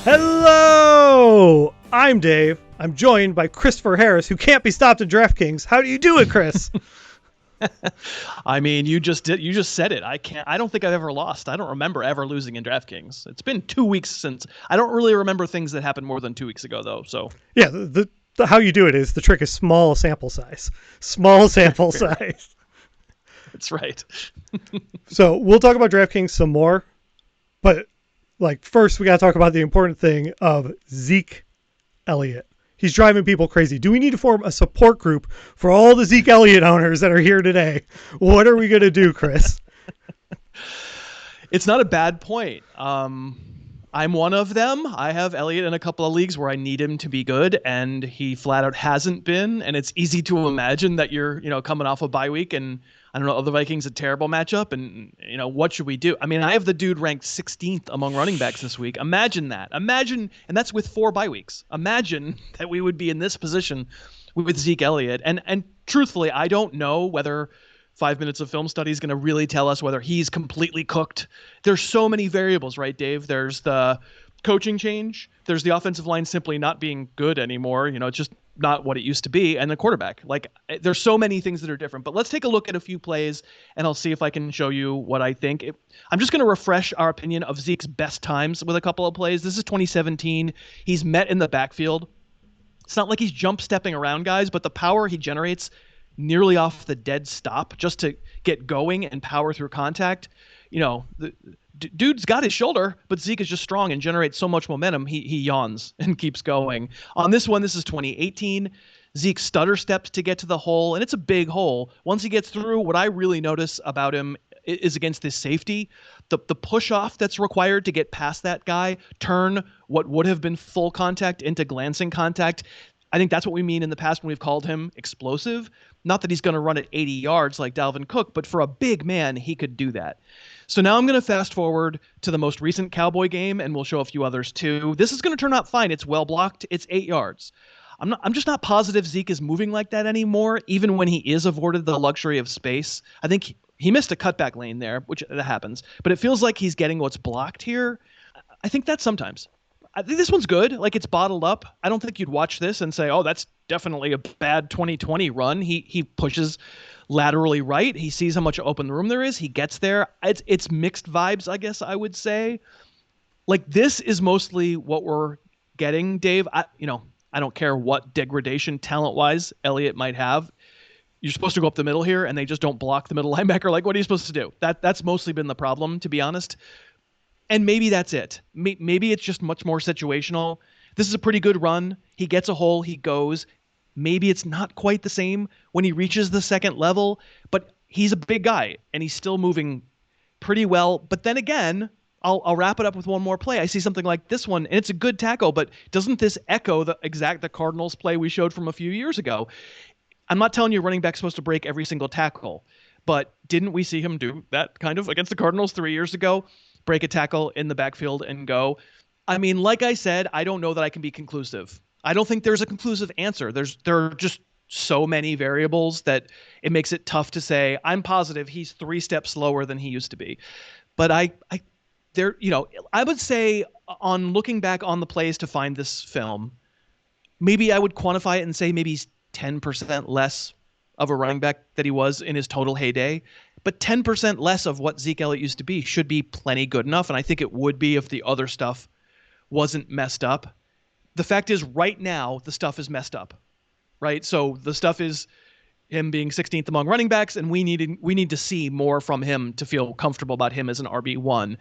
Hello! I'm Dave. I'm joined by Christopher Harris, who can't be stopped in DraftKings. How do you do it, Chris? I mean, you just said it. I don't think I've ever lost. I don't remember ever losing in DraftKings. It's been 2 weeks since. I don't really remember things that happened more than 2 weeks ago, though. So yeah, the how you do it is the trick is small sample size. Small sample size. That's right. So we'll talk about DraftKings some more, but first we got to talk about the important thing of Zeke Elliott. He's driving people crazy. Do we need to form a support group for all the Zeke Elliott owners that are here today? What are we going to do, Chris? It's not a bad point. I'm one of them. I have Elliott in a couple of leagues where I need him to be good, and he flat out hasn't been. And it's easy to imagine that you're, coming off a bye week, and I don't know, the Vikings a terrible matchup, and what should we do? I mean, I have the dude ranked 16th among running backs this week. Imagine that. And that's with 4 bye weeks. Imagine that we would be in this position with Zeke Elliott. And truthfully, I don't know whether 5 minutes of film study is going to really tell us whether he's completely cooked. There's so many variables, right, Dave? There's the coaching change. There's the offensive line simply not being good anymore. It's just not what it used to be. And the quarterback. There's so many things that are different. But let's take a look at a few plays, and I'll see if I can show you what I think. I'm just going to refresh our opinion of Zeke's best times with a couple of plays. This is 2017. He's met in the backfield. It's not like he's jump stepping around guys, but the power he generates nearly off the dead stop just to get going and power through contact. The dude's got his shoulder, but Zeke is just strong and generates so much momentum. He yawns and keeps going. On this one, this is 2018. Zeke stutter steps to get to the hole, and it's a big hole. Once he gets through, what I really notice about him is against this safety, the push off that's required to get past that guy, turn what would have been full contact into glancing contact. I think that's what we mean in the past when we've called him explosive. Not that he's going to run at 80 yards like Dalvin Cook, but for a big man, he could do that. So now I'm going to fast forward to the most recent Cowboy game, and we'll show a few others too. This is going to turn out fine. It's well blocked. It's 8 yards. I'm just not positive Zeke is moving like that anymore, even when he is afforded the luxury of space. I think he missed a cutback lane there, which that happens, but it feels like he's getting what's blocked here. I think that sometimes. I think this one's good. It's bottled up. I don't think you'd watch this and say, oh, that's definitely a bad 2020 run. He pushes laterally right. He sees how much open room there is. He gets there. It's mixed vibes, I guess I would say. This is mostly what we're getting, Dave. I don't care what degradation talent-wise Elliott might have. You're supposed to go up the middle here, and they just don't block the middle linebacker. What are you supposed to do? That's mostly been the problem, to be honest. And maybe that's it. Maybe it's just much more situational. This is a pretty good run. He gets a hole. He goes. Maybe it's not quite the same when he reaches the second level, but he's a big guy, and he's still moving pretty well. But then again, I'll wrap it up with one more play. I see something like this one, and it's a good tackle, but doesn't this echo the Cardinals play we showed from a few years ago? I'm not telling you running back's supposed to break every single tackle, but didn't we see him do that kind of against the Cardinals 3 years ago? Break a tackle in the backfield and go. I mean, like I said, I don't know that I can be conclusive. I don't think there's a conclusive answer. There are just so many variables that it makes it tough to say, I'm positive he's 3 steps slower than he used to be. But I would say on looking back on the plays to find this film, maybe I would quantify it and say maybe he's 10% less of a running back that he was in his total heyday. But 10% less of what Zeke Elliott used to be should be plenty good enough. And I think it would be if the other stuff wasn't messed up. The fact is right now, the stuff is messed up, right? So the stuff is him being 16th among running backs, and we need to see more from him to feel comfortable about him as an RB1.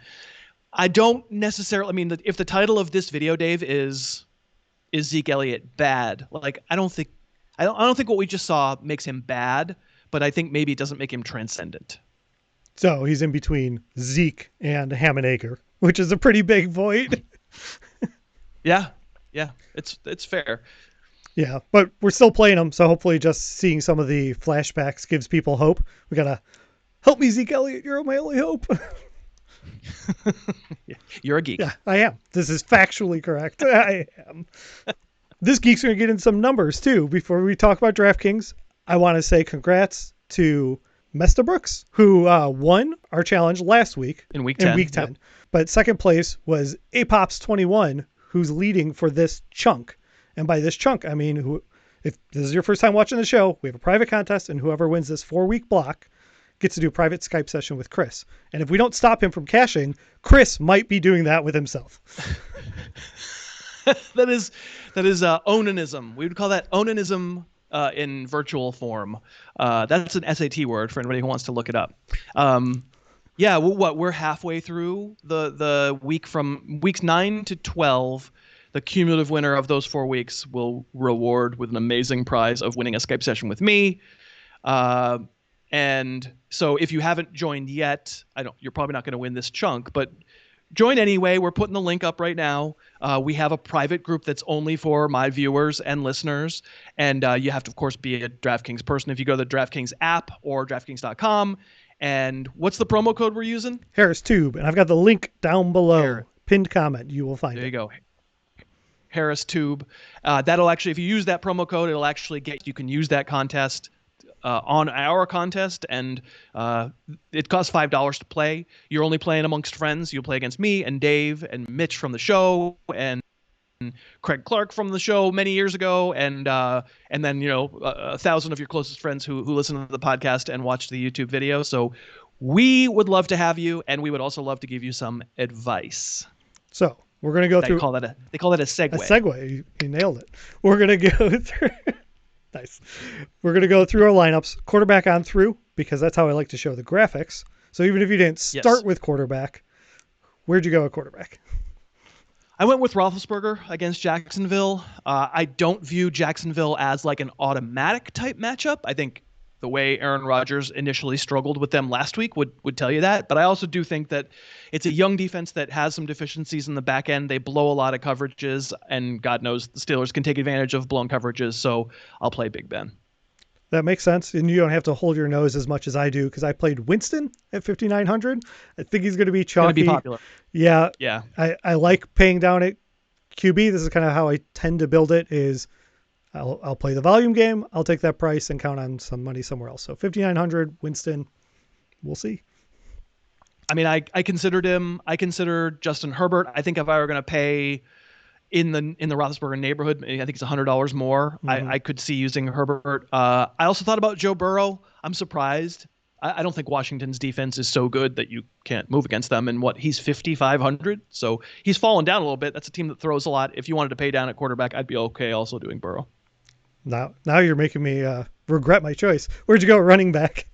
I don't necessarily, if the title of this video, Dave, is Zeke Elliott bad? I don't think what we just saw makes him bad, but I think maybe it doesn't make him transcendent. So he's in between Zeke and Hammenegger, which is a pretty big void. Yeah, it's fair. Yeah, but we're still playing him, so hopefully just seeing some of the flashbacks gives people hope. We gotta help me, Zeke Elliott. You're my only hope. You're a geek. Yeah, I am. This is factually correct. I am. This geek's going to get in some numbers, too. Before we talk about DraftKings, I want to say congrats to Mesta Brooks, who won our challenge last week. In week 10. Yep. But second place was Apops21, who's leading for this chunk. And by this chunk, I mean, if this is your first time watching the show, we have a private contest, and whoever wins this 4-week block gets to do a private Skype session with Chris. And if we don't stop him from cashing, Chris might be doing that with himself. That is onanism. We would call that onanism in virtual form. That's an SAT word for anybody who wants to look it up. Yeah, we're halfway through the week from weeks 9 to 12. The cumulative winner of those 4 weeks will reward with an amazing prize of winning a Skype session with me. And so if you haven't joined yet, you're probably not going to win this chunk, but join anyway. We're putting the link up right now. We have a private group that's only for my viewers and listeners. And you have to, of course, be a DraftKings person if you go to the DraftKings app or DraftKings.com. And what's the promo code we're using? Harris Tube. And I've got the link down below. Pinned comment. You will find it. There you go. Harris Tube. That'll actually, if you use that promo code, it'll actually you can use that contest on our contest, and it costs $5 to play. You're only playing amongst friends. You'll play against me and Dave and Mitch from the show and Craig Clark from the show many years ago, and then 1,000 of your closest friends who listen to the podcast and watch the YouTube video. So we would love to have you, and we would also love to give you some advice. So we're going to go through. They call that a segue. A segue. You nailed it. We're going to go through. Nice. We're going to go through our lineups, quarterback on through, because that's how I like to show the graphics. So even if you didn't start with quarterback, where'd you go at quarterback? I went with Roethlisberger against Jacksonville. I don't view Jacksonville as like an automatic type matchup. I think the way Aaron Rodgers initially struggled with them last week would tell you that. But I also do think that it's a young defense that has some deficiencies in the back end. They blow a lot of coverages, and God knows the Steelers can take advantage of blown coverages. So I'll play Big Ben. That makes sense. And you don't have to hold your nose as much as I do, because I played Winston at 5,900. I think he's going to be chalky. Going to be popular. Yeah. Yeah. I like paying down at QB. This is kind of how I tend to build it is I'll play the volume game. I'll take that price and count on some money somewhere else. So 5,900 Winston, we'll see. I mean, I considered him. I considered Justin Herbert. I think if I were going to pay in the Roethlisberger neighborhood, I think it's $100 more. Mm-hmm. I could see using Herbert. I also thought about Joe Burrow. I'm surprised. I don't think Washington's defense is so good that you can't move against them. And he's 5,500. So he's fallen down a little bit. That's a team that throws a lot. If you wanted to pay down at quarterback, I'd be okay also doing Burrow. Now you're making me regret my choice. Where'd you go running back?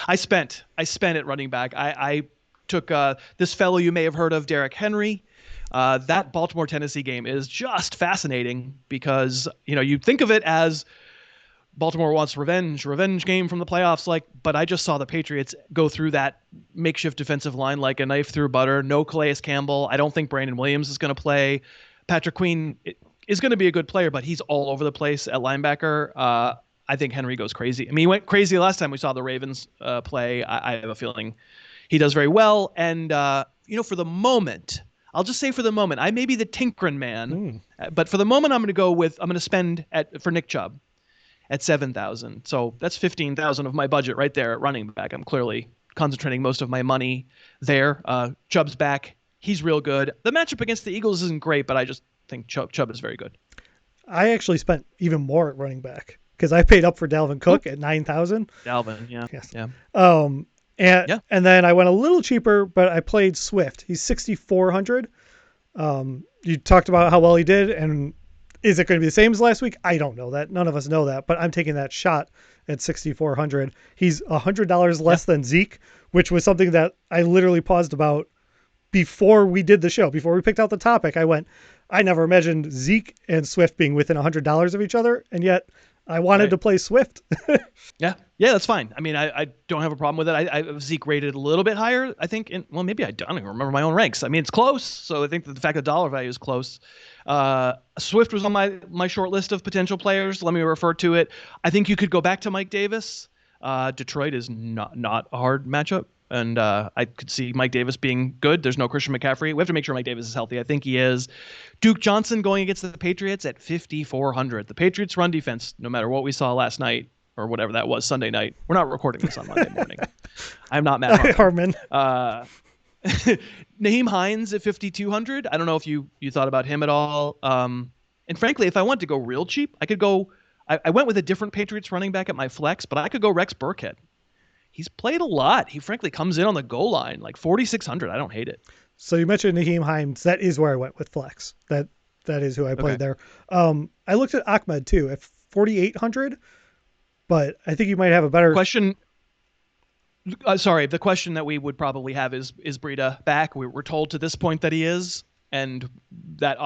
I spent at running back. I took this fellow you may have heard of, Derrick Henry. That Baltimore-Tennessee game is just fascinating because, you think of it as Baltimore wants revenge game from the playoffs, but I just saw the Patriots go through that makeshift defensive line like a knife through butter. No Calais Campbell. I don't think Brandon Williams is going to play. Patrick Queen is going to be a good player, but he's all over the place at linebacker. I think Henry goes crazy. I mean, he went crazy last time we saw the Ravens play. I have a feeling he does very well. And, for the moment, I'll just say for the moment, I may be the tinkering man, but for the moment, I'm going to spend for Nick Chubb at 7,000. So that's 15,000 of my budget right there at running back. I'm clearly concentrating most of my money there. Chubb's back. He's real good. The matchup against the Eagles isn't great, but I just think Chubb is very good. I actually spent even more at running back because I paid up for Dalvin Cook at 9,000. Dalvin, yeah. Yes. Yeah. And then I went a little cheaper, but I played Swift. He's 6,400. You talked about how well he did, and is it going to be the same as last week? I don't know that. None of us know that, but I'm taking that shot at 6,400. He's $100 less than Zeke, which was something that I literally paused about before we did the show. Before we picked out the topic, I never imagined Zeke and Swift being within $100 of each other, and yet I wanted to play Swift. Yeah, that's fine. I mean, I don't have a problem with it. I have Zeke rated a little bit higher, I think. Maybe I don't even remember my own ranks. I mean, it's close, so I think that the fact that dollar value is close. Swift was on my short list of potential players. Let me refer to it. I think you could go back to Mike Davis. Detroit is not a hard matchup. And I could see Mike Davis being good. There's no Christian McCaffrey. We have to make sure Mike Davis is healthy. I think he is. Duke Johnson going against the Patriots at 5,400. The Patriots run defense, no matter what we saw last night or whatever that was, Sunday night. We're not recording this on Monday morning. I'm not Matt Harmon. Naheem Hines at 5,200. I don't know if you thought about him at all. And frankly, if I wanted to go real cheap, I could go. I went with a different Patriots running back at my flex, but I could go Rex Burkhead. He's played a lot. He frankly comes in on the goal line, like 4,600. I don't hate it. So you mentioned Naheem Hines. That is where I went with flex. That is who I played there. I looked at Ahmed too at 4,800, but I think you might have a better question. Sorry, the question that we would probably have is Breida back? We're told to this point that he is, and that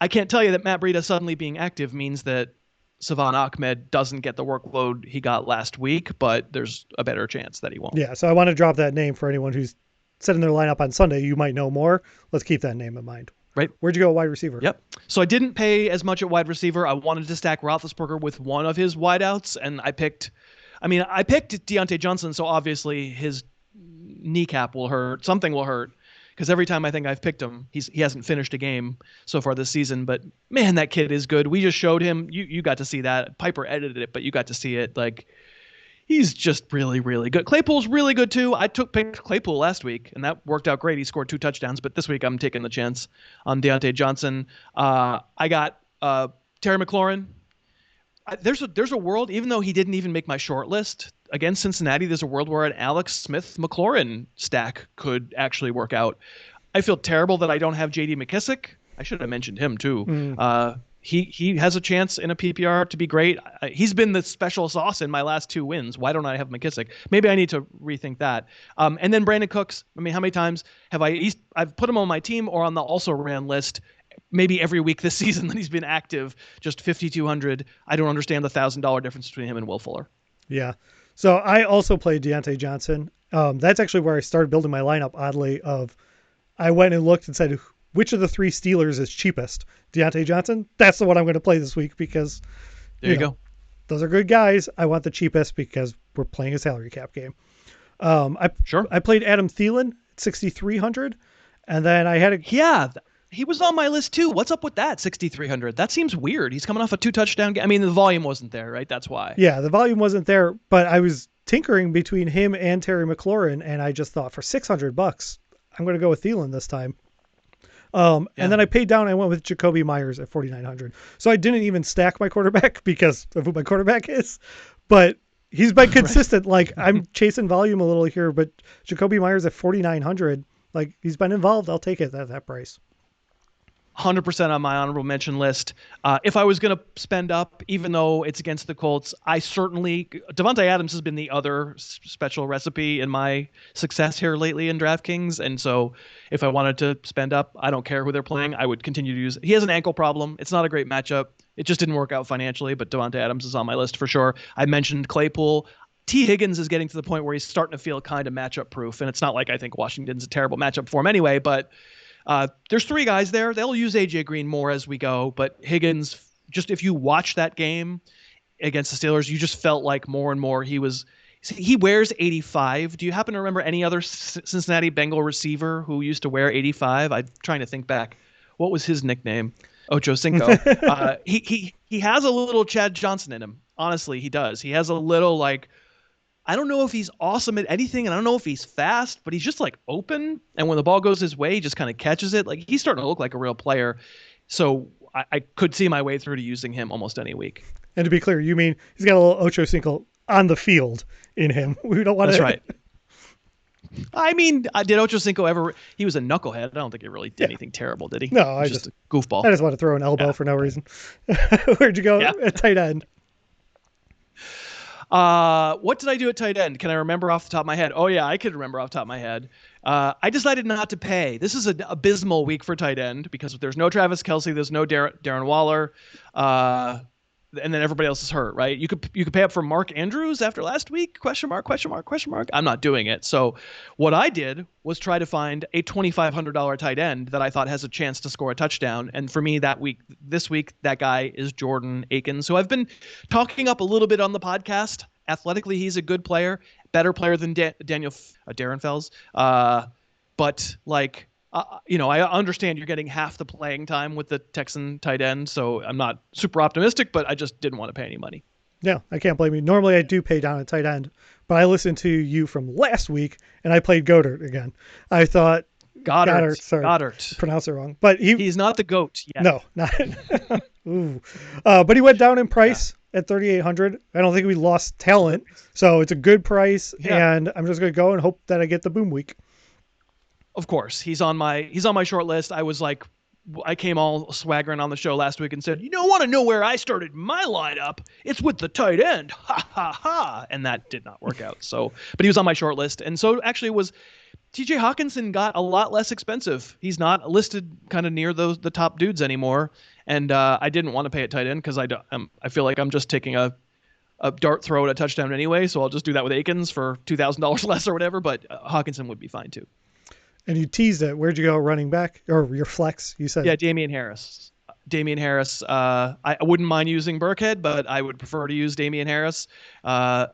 I can't tell you that Matt Breida suddenly being active means that Savon Ahmed doesn't get the workload he got last week, but there's a better chance that he won't. Yeah, so I want to drop that name for anyone who's setting their lineup on Sunday. You might know more. Let's keep that name in mind. Right. Where'd you go at wide receiver? Yep. So I didn't pay as much at wide receiver. I wanted to stack Roethlisberger with one of his wideouts, and I picked Diontae Johnson, so obviously his kneecap will hurt. Something will hurt, because every time I think I've picked him, he hasn't finished a game so far this season. But man, that kid is good. We just showed him. You got to see that. Piper edited it, but you got to see it. Like, he's just really, really good. Claypool's really good too. I picked Claypool last week, and that worked out great. He scored 2 touchdowns. But this week I'm taking the chance on Diontae Johnson. I got Terry McLaurin. There's a world, even though he didn't even make my short list against Cincinnati, there's a world where an Alex Smith McLaurin stack could actually work out. I feel terrible that I don't have JD McKissick. I should have mentioned him too. He has a chance in a PPR to be great. He's been the special sauce in my last 2 wins. Why don't I have McKissick? Maybe I need to rethink that. And then Brandin Cooks. I mean, how many times have I've put him on my team or on the also ran list? Maybe every week this season that he's been active, just 5,200. I don't understand the $1,000 difference between him and Will Fuller. Yeah. So I also played Diontae Johnson. That's actually where I started building my lineup, oddly. I went and looked and said, which of the 3 Steelers is cheapest? Diontae Johnson? That's the one I'm going to play this week because there you go. Those are good guys. I want the cheapest because we're playing a salary cap game. I played Adam Thielen at 6,300. And then I had he was on my list too. What's up with that 6,300? That seems weird. He's coming off a 2 touchdown game. I mean, the volume wasn't there, right? That's why. Yeah, the volume wasn't there, but I was tinkering between him and Terry McLaurin, and I just thought for $600, I'm going to go with Thielen this time. And then I paid down. I went with Jacoby Myers at 4,900. So I didn't even stack my quarterback because of who my quarterback is, but he's been consistent. Like, I'm chasing volume a little here, but Jacoby Myers at 4,900, like, he's been involved. I'll take it at that price. 100% on my honorable mention list. If I was going to spend up, even though it's against the Colts, Devontae Adams has been the other special recipe in my success here lately in DraftKings. And so if I wanted to spend up, I don't care who they're playing. I would continue to use. He has an ankle problem. It's not a great matchup. It just didn't work out financially, but Devontae Adams is on my list for sure. I mentioned Claypool. T. Higgins is getting to the point where he's starting to feel kind of matchup proof. And it's not like I think Washington's a terrible matchup for him anyway, but there's 3 guys there. They'll use AJ Green more as we go, but Higgins, just if you watch that game against the Steelers, you just felt like more and more he wears 85. Do you happen to remember any other Cincinnati Bengal receiver who used to wear 85? I'm trying to think back. What was his nickname? Ocho Cinco. He has a little Chad Johnson in him. Honestly, he does. He has a little, like, I don't know if he's awesome at anything, and I don't know if he's fast, but he's just like open. And when the ball goes his way, he just kind of catches it. Like, he's starting to look like a real player. So I could see my way through to using him almost any week. And to be clear, you mean he's got a little Ocho Cinco on the field in him. We don't want to. That's right. I mean, did Ocho Cinco ever? He was a knucklehead. I don't think he really did anything terrible, did he? No, just a goofball. I just want to throw an elbow for no reason. Where'd you go at tight end? What did I do at tight end? Can I remember off the top of my head? Oh yeah, I could remember off the top of my head. I decided not to pay. This is an abysmal week for tight end because there's no Travis Kelce, there's no Darren Waller, and then everybody else is hurt, right? You could pay up for Mark Andrews after last week? Question mark. I'm not doing it. So what I did was try to find a $2,500 tight end that I thought has a chance to score a touchdown. And for me this week, that guy is Jordan Akins, who I've been talking up a little bit on the podcast. Athletically, he's a good player, better player than Darren Fells. But like, I understand you're getting half the playing time with the Texan tight end, so I'm not super optimistic, but I just didn't want to pay any money. Yeah, I can't blame you. Normally I do pay down at tight end, but I listened to you from last week and I played Goddard again. I thought Goddard. Sorry, Goddard. pronounce it wrong, but he's not the GOAT yet. No, not. Ooh. But he went down in price at 3,800. I don't think we lost talent, so it's a good price, and I'm just gonna go and hope that I get the boom week. Of course, he's on my short list. I came all swaggering on the show last week and said, you don't want to know where I started my lineup? It's with the tight end. Ha, ha, ha. And that did not work out. So, but he was on my short list. And so actually was TJ Hawkinson got a lot less expensive. He's not listed kind of near the top dudes anymore. And I didn't want to pay at tight end because I feel like I'm just taking a dart throw at a touchdown anyway. So I'll just do that with Akins for $2,000 less or whatever. But Hawkinson would be fine too. And you teased it. Where'd you go? Running back or your flex? You said. Yeah, Damien Harris. I wouldn't mind using Burkhead, but I would prefer to use Damien Harris.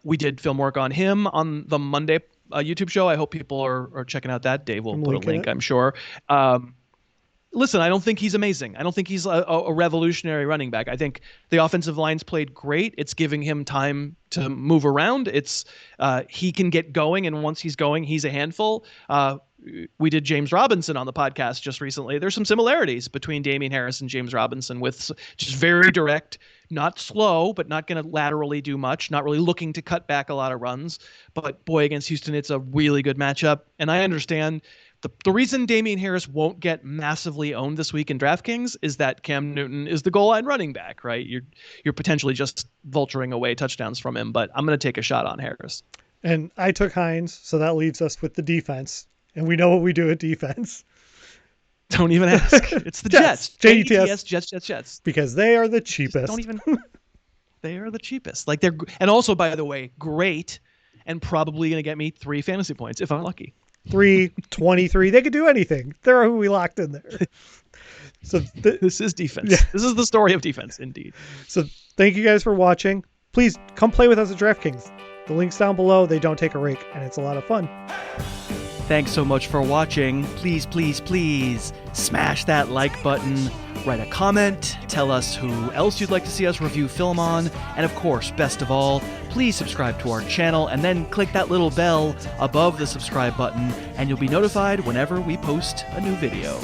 We did film work on him on the Monday YouTube show. I hope people are checking out that. Dave will put a link, I'm sure. Listen, I don't think he's amazing. I don't think he's a revolutionary running back. I think the offensive line's played great. It's giving him time to move around. He can get going, and once he's going, he's a handful. We did James Robinson on the podcast just recently. There's some similarities between Damien Harris and James Robinson with just very direct, not slow, but not going to laterally do much, not really looking to cut back a lot of runs. But boy, against Houston, it's a really good matchup. And I understand the reason Damien Harris won't get massively owned this week in DraftKings is that Cam Newton is the goal line running back, right? You're potentially just vulturing away touchdowns from him, but I'm going to take a shot on Harris. And I took Hines, so that leaves us with the defense. And we know what we do at defense. Don't even ask. It's the Jets. Jets. Jets. Because they are the cheapest. Don't even. They are the cheapest. And also, by the way, great, and probably going to get me 3 fantasy points if I'm lucky. 323. They could do anything. They're who we locked in there. So this is defense. Yeah. This is the story of defense, indeed. So thank you guys for watching. Please come play with us at DraftKings. The link's down below. They don't take a rake, and it's a lot of fun. Thanks so much for watching. Please, please, please smash that like button, write a comment, tell us who else you'd like to see us review film on, and of course, best of all, please subscribe to our channel and then click that little bell above the subscribe button and you'll be notified whenever we post a new video.